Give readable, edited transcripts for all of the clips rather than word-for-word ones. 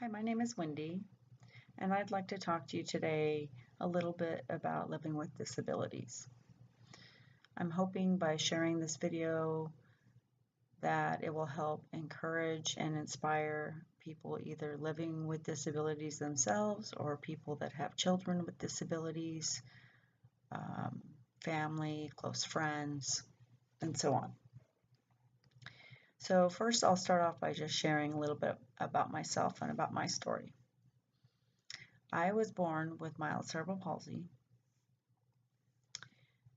Hi, my name is Wendy, and I'd like to talk to you today a little bit about living with disabilities. I'm hoping by sharing this video that it will help encourage and inspire people either living with disabilities themselves or people that have children with disabilities, family, close friends, and so on. So first I'll start off by just sharing a little bit about myself and about my story. I was born with mild cerebral palsy,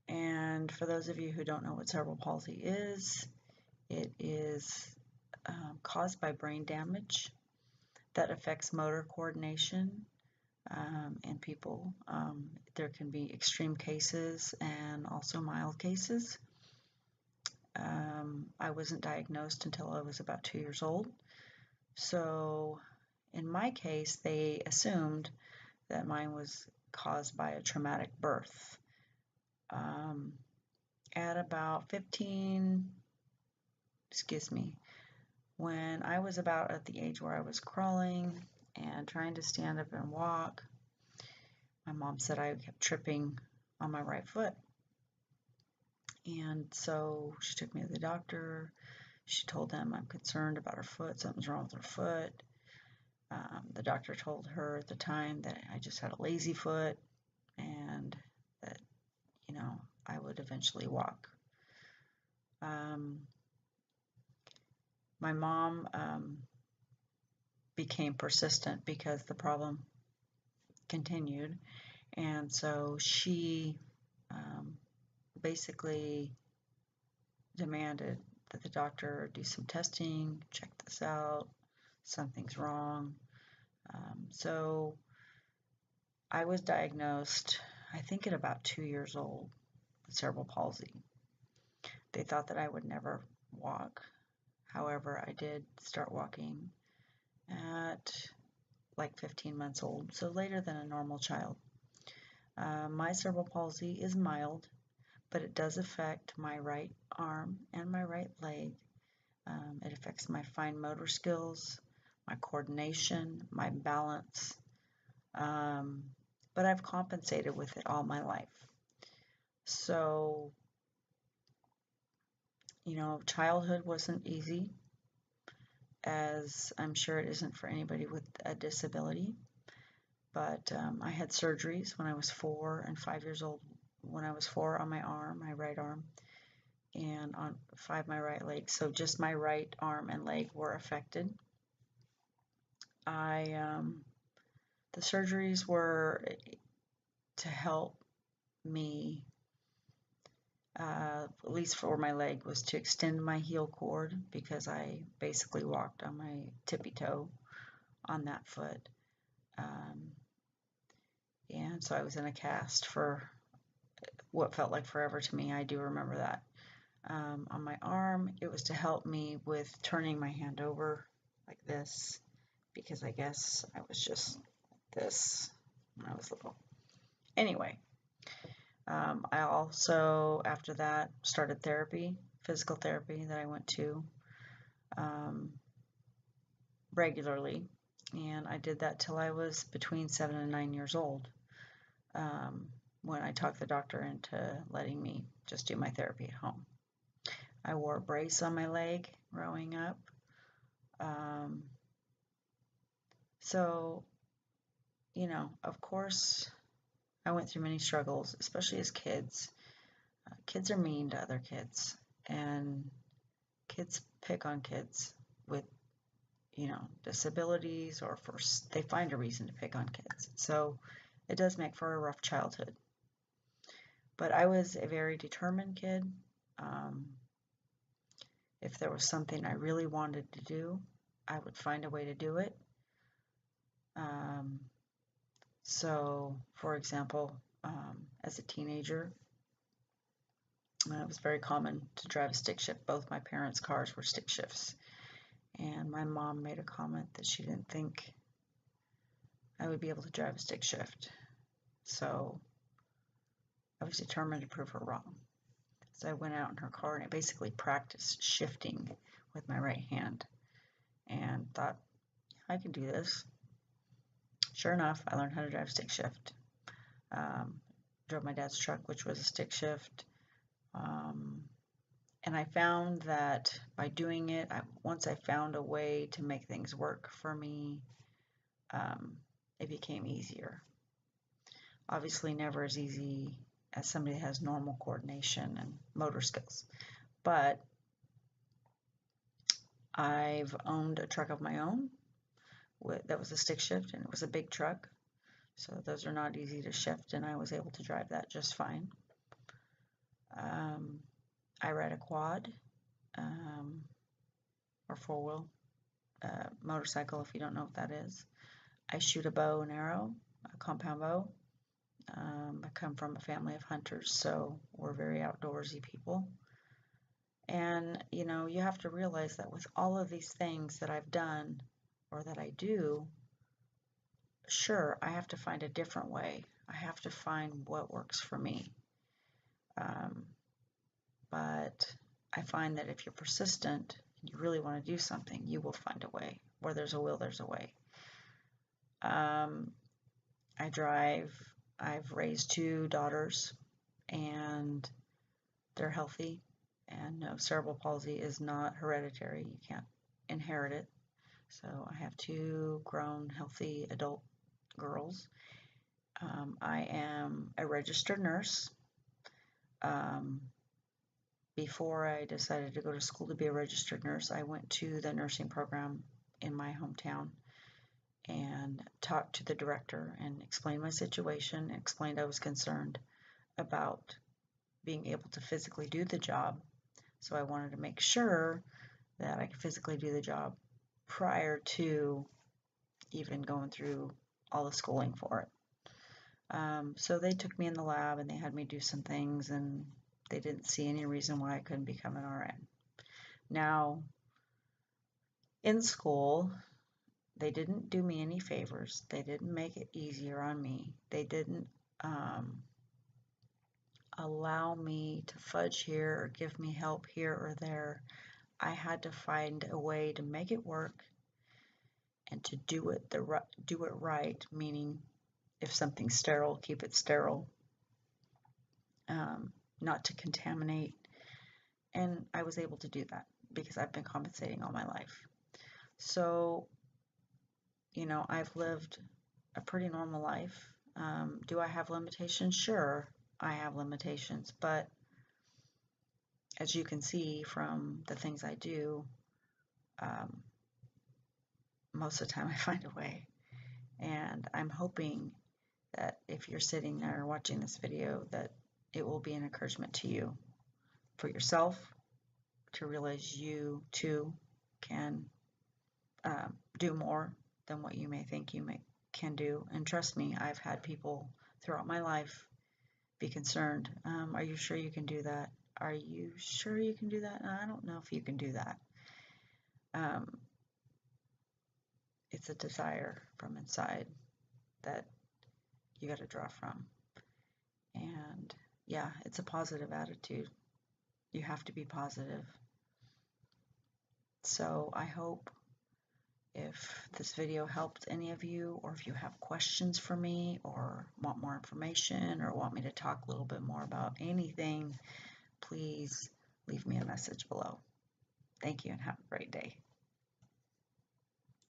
and for those of you who don't know what cerebral palsy is, it is caused by brain damage that affects motor coordination in people. There can be extreme cases and also mild cases. I wasn't diagnosed until I was about 2 years old. So in my case, they assumed that mine was caused by a traumatic birth. At about 15, when I was about at the age where I was crawling and trying to stand up and walk, my mom said I kept tripping on my right foot. And so she took me to the doctor. She told them, I'm concerned about her foot, something's wrong with her foot. The doctor told her at the time that I just had a lazy foot and that, I would eventually walk. My mom became persistent because the problem continued, and so she basically demanded that the doctor do some testing, check this out, something's wrong. So I was diagnosed, I think, at about 2 years old with cerebral palsy. They thought that I would never walk. However, I did start walking at like 15 months old, so later than a normal child. My cerebral palsy is mild, but it does affect my right arm and my right leg. It affects my fine motor skills, my coordination, my balance, but I've compensated with it all my life. So, childhood wasn't easy, as I'm sure it isn't for anybody with a disability. But I had surgeries when I was 4 and 5 years old. When I was 4 on my arm, my right arm, and on 5 my right leg. So just my right arm and leg were affected. The surgeries were to help me, at least for my leg, was to extend my heel cord because I basically walked on my tippy toe on that foot. And so I was in a cast for what felt like forever to me. I do remember that. On my arm, it was to help me with turning my hand over like this, because I guess I was just this when I was little. Anyway, I also, after that, started therapy, physical therapy that I went to regularly, and I did that till I was between 7 and 9 years old, when I talked the doctor into letting me just do my therapy at home. I wore a brace on my leg growing up. So, of course, I went through many struggles, especially as kids. Kids are mean to other kids, and kids pick on kids with, disabilities, or they find a reason to pick on kids. So it does make for a rough childhood. But I was a very determined kid. If there was something I really wanted to do, I would find a way to do it. So, for example, as a teenager, it was very common to drive a stick shift. Both my parents' cars were stick shifts. And my mom made a comment that she didn't think I would be able to drive a stick shift. So I was determined to prove her wrong. So I went out in her car and I basically practiced shifting with my right hand and thought, I can do this. Sure enough, I learned how to drive stick shift. Drove my dad's truck, which was a stick shift. And I found that by doing it, once I found a way to make things work for me, it became easier. Obviously, never as easy as somebody that has normal coordination and motor skills. But I've owned a truck of my own that was a stick shift, and it was a big truck. So those are not easy to shift, and I was able to drive that just fine. I ride a quad, or four-wheel motorcycle, if you don't know what that is. I shoot a bow and arrow, a compound bow. I come from a family of hunters, so we're very outdoorsy people. And, you have to realize that with all of these things that I've done or that I do, sure, I have to find a different way. I have to find what works for me. But I find that if you're persistent and you really want to do something, you will find a way. Where there's a will, there's a way. I drive. I've raised 2 daughters, and they're healthy. And no, cerebral palsy is not hereditary. You can't inherit it. So I have 2 grown, healthy adult girls. I am a registered nurse. Before I decided to go to school to be a registered nurse, I went to the nursing program in my hometown and talked to the director and explained my situation, explained I was concerned about being able to physically do the job. So I wanted to make sure that I could physically do the job prior to even going through all the schooling for it. So they took me in the lab and they had me do some things, and they didn't see any reason why I couldn't become an RN. Now, in school, they didn't do me any favors. They didn't make it easier on me. They didn't allow me to fudge here or give me help here or there. I had to find a way to make it work and to do it right, meaning if something's sterile, keep it sterile, not to contaminate. And I was able to do that because I've been compensating all my life. So, I've lived a pretty normal life. Do I have limitations? Sure, I have limitations, but as you can see from the things I do, most of the time I find a way. And I'm hoping that if you're sitting there watching this video, that it will be an encouragement to you, for yourself, to realize you too can do more than what you may think you can do. And trust me, I've had people throughout my life be concerned. Are you sure you can do that? Are you sure you can do that? I don't know if you can do that. It's a desire from inside that you got to draw from. And yeah, it's a positive attitude. You have to be positive. So I hope if this video helped any of you, or if you have questions for me, or want more information, or want me to talk a little bit more about anything, please leave me a message below. Thank you and have a great day.